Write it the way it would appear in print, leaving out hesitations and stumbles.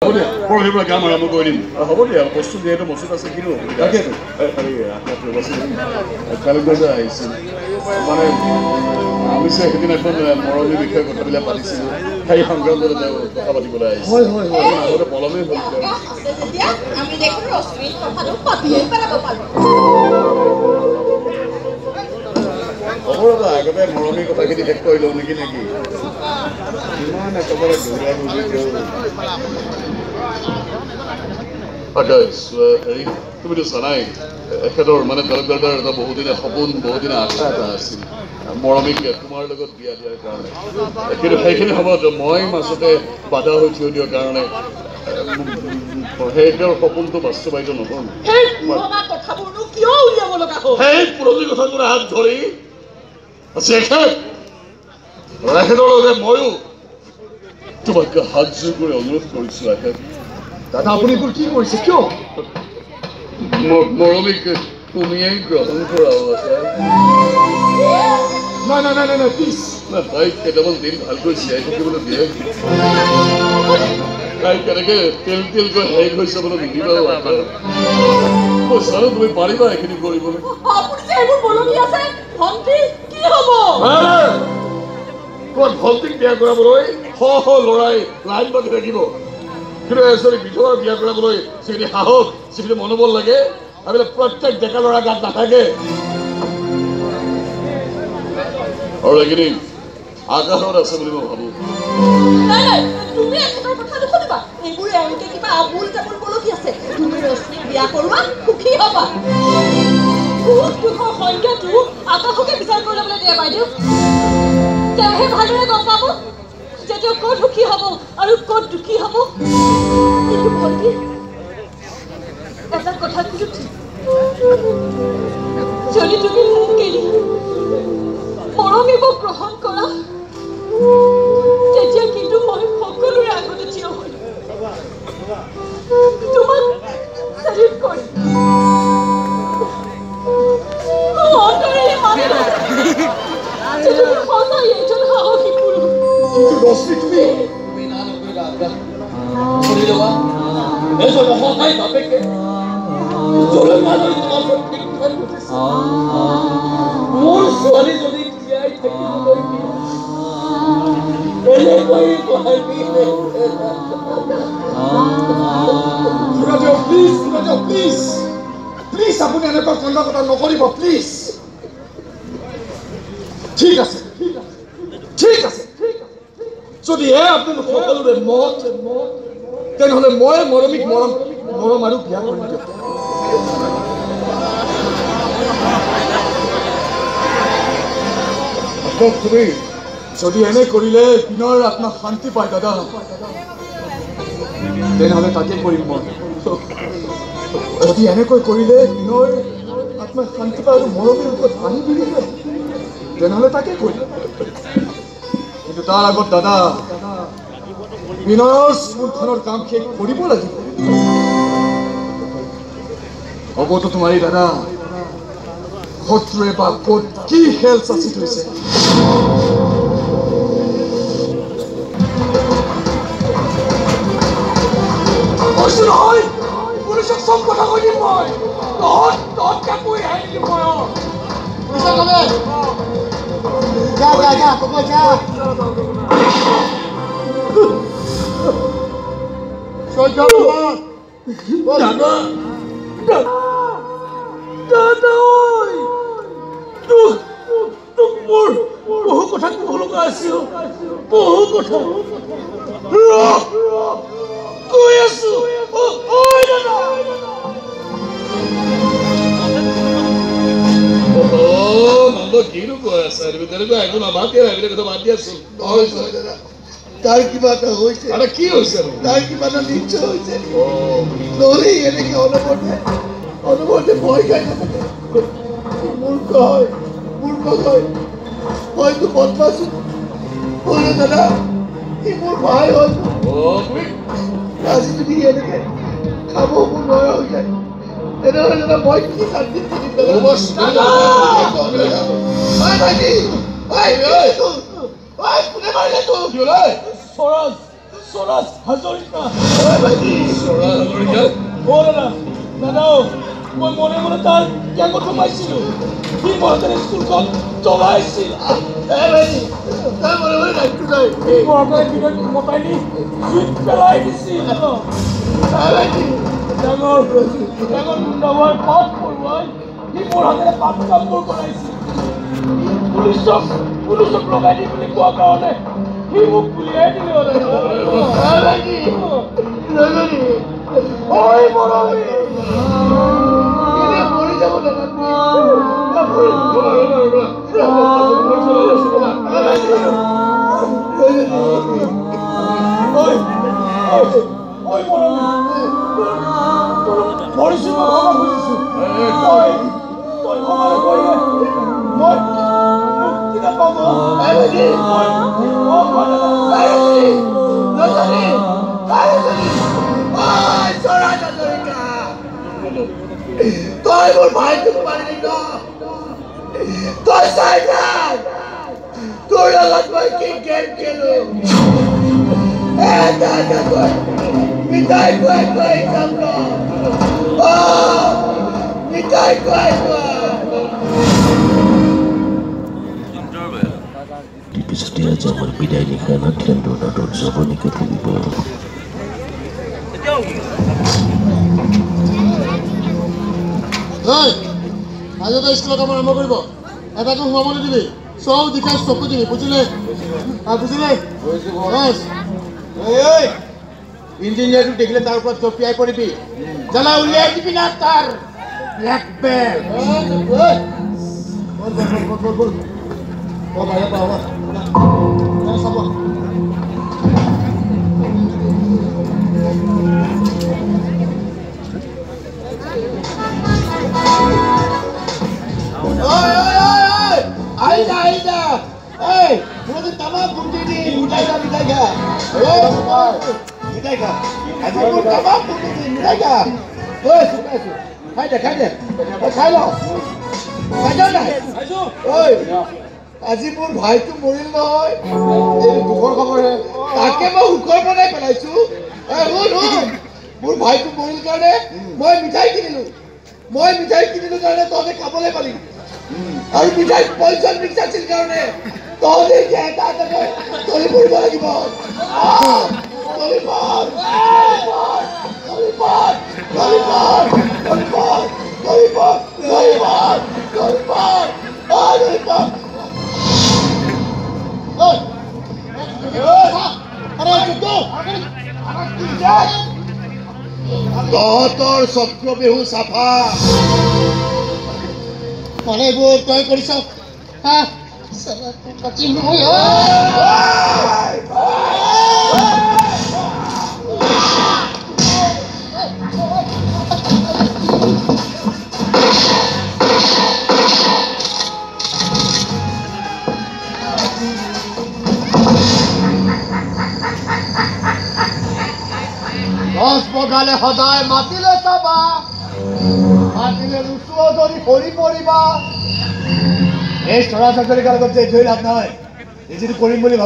পৰহিৰ পৰা কাম আৰম্ভ কৰি দিম হ'ব দিয়া বস্তু যিহেতু মচুত আছে কিনো তাকেতো কালেক্টৰ আহিছিল মানে আমি যে সেইদিনাখন মৰমীৰ বিষয়ে কথাবিলাক পাতিছিলোঁ সেই সংক্ৰান্তত কথা পাতিবলৈ আহিছে হয় হয় হয় আগতে পলমেই হ'ল হ'ব ৰ'বা আগতে মৰমীৰ কথাখিনি শেষ কৰি লওঁ নেকি নেকি ইমান একেবাৰে দৌৰা দৌৰি হেৰি তুমিতো জানাই এখেতৰ মানে তালুকদাৰ এটা বহুদিনীয়া সপোন বহুদিনীয়া আশা এটা আছিল মৰমীক তোমাৰ লগত বিয়া দিয়াৰ কাৰণে কিন্তু সেইখিনি সময়ত মই মাজতে বাধা হৈ থিয় দিয়াৰ কাৰণে সেই তেওঁৰ সপোনটো বাস্তৱায়িত নহ'ল সেই পুৰণি কথাটোৰ হাত ধৰি এখেতৰ লগে ময়ো তোমাকে হাত জোৰ কৰি অনুৰোধ কৰিছোঁ এখেত দাদা আপুনি কি কৰিছে কিয় মৰমীক তুমিয়েই গ্ৰহণ কৰা নাই নাই নাই নাই প্লিজ তাইক কেইটামান দিন ভালকৈ জীয়াই থাকিবলৈ দিয়ে তাই কেনেকৈ তেল তেলকৈ হেৰি হৈছে বোলে নিদিবা চালো তুমি পাৰিবা এইখিনি কৰিবলৈ ক'ত ভণ্টিক বিয়া কৰাবলৈ শ শ ল'ৰাই লাইন পাতি থাকিব কিন্তু এজনী বিধৱাৰ বিয়া কৰাবলৈ যিখিনি সাহস যিখিনি মনোবল লাগে এইবিলাক প্ৰত্যেক ডেকা ল'ৰা গাত নাথাকে আৰু এইখিনি আকাশত আছে বুলি মই ভাবোঁ আকাশকে বিচাৰ কৰি ল'বলৈ দিয়ে বাইদেউ তেওঁহে ভালদৰে গম পাব যে তেওঁ ক'ত সুখী হ'ব আৰু ক'ত দুখী হ'ব কিন্তু ভণ্টি এটা কথা কিন্তু যদি তুমি মোক এৰি মৰমীক গ্ৰহণ কৰা তেতিয়া কিন্তু মই সকলোৰে আগতে থিয় হৈ তোমাক চেলিউট কৰিম অন্তৰেৰে মানে সঁচাই এজন সাহসী পুৰুষ কিন্তু ৰশ্মি তুমি না নকৰিবা শুনি ল'বা এজন অসহায় বাপেকে মোৰ ছোৱালীজনীক জীয়াই থাকিবলৈ প্লিজ আপুনি এনেকুৱা কন্দা কথা নকৰিব প্লিজ ঠিক আছে ঠিক আছে যদিহে আপোনালোক সকলোৰে মত তেনেহ'লে মই মৰমীক মৰম আৰু বিয়া কৰিম তুমি যদি এনে কৰিলে বিনয়ৰ আত্মা শান্তি পায় দাদা তেনেহ'লে তাকে কৰিম মই যদি এনেকৈ কৰিলে বিনয়ৰ আত্মা শান্তি পায় আৰু মৰমীৰ ওপৰত হাঁহি বিৰিলে তেনেহ'লে তাকে কৰিম কিন্তু তাৰ আগত দাদা বিনয়ৰ স্কুলখনৰ কাম শেষ কৰিব লাগিব হ'বতো তোমাৰি দাদা শত্ৰুৱে বা ক'ত কি খেল চাচি থৈছে কৈছো নহয় পুলিচক চব কথা কৈ দিম মই তহঁত কাকৈ আহি দিম মই যা কব যা তোক মোৰ বহু কথা ক'ব লগা আছিল বহু কথা কৈ আছো কিনো কৈ আছে তেনেকুৱা একো নাভাগে কথা বাদ দি আছো তাৰ কিবা এটা হৈছে কি হৈছে তাৰ কিবা এটা নিশ্চয় হৈছে নহ'লে এনেকে অনবৰতে ভয় খাই নাথাকে মূৰ্খ হয় হয়তো বদমাছ হ'লে দাদা সি মোৰ ভাই হয় আজি যদি এনেকে খাব মোৰ নোৱাৰা হৈ যায় তেনেহ'লে দাদা মই কি শান্তি দিম কোনে মাৰিলে তোক Soras Hazarika. Soras Hazarika? Oh, দাদা মই মনে মনে তাৰ কেগত পাইছিলো কি মহাতেৰ স্কুলখন চলাইছিল তাৰ মনে মনে ৰাখি যায় এই মহাতেৰ কিটা মতাই নি সুইট পেলাই দিছিল ডাঙৰ গুণ্ডাৱাৰ পাত পৰুৱাই কি মহাতেৰ পাত কামবোৰ কৰাইছিল পুলিচক লগাই দি বুলি কোৱা কাৰণে সি মোক গুলিয়াই দিলে ঐ মৰমী তই মোৰ ভাইটোক মাৰিলি ন তই চাই থাক তোৰ লগত মই কি গেম খেলো মিঠাই খুৱাই যাম ন মিঠাই খুৱাই পিছতে আজি আমাৰ বিদায় নিশা নাথলেণ্ডৰ নাটত জৱনিকা তুলিব আজি তই স্কুলৰ কাম আৰম্ভ কৰিব এটাকো সোমাবলৈ দিবি চব দিখাই চকু দিবি বুজিলে বুজিলে ইঞ্জিনিয়াৰটো দেখিলে তাৰ ওপৰত জঁপিয়াই পৰিবি জ্বালা উলিয়াই দিবি না তাৰ ব্লেক বেল্ট চাব Aida! Hey! Mula tama pundi ni Mitai ka! Mitai ka! Adi mo tama pundi ni Mitai ka! Hey! Khai deh! Khai lo! Khai na! Hey! আজি মোৰ ভাইটো মৰিল নহয় এই দুখৰ খবৰ হে তাকে মই উখৰ বনাই পেলাইছো মোৰ ভাইটো মৰিল কাৰণে মই মিঠাই কিনিলো কাৰণে তহঁতে খাবলৈ পালি আৰু মিঠাই পইচা মিক্স আছিল কাৰণে তহঁতে এটা তলি পৰিব লাগিব তহঁতৰ চক্ৰ বিহু চাফা মানে এইবোৰ তই কৰিছ গছ বগালে সদায় মাতিলে চাবা মাতিলে ৰুচুও ধৰি ভৰি পৰিবা এই চৰা চাকৰি কালত যে ধৰি লাভ নহয় এই যিটো কৰিম বুলি ভাবি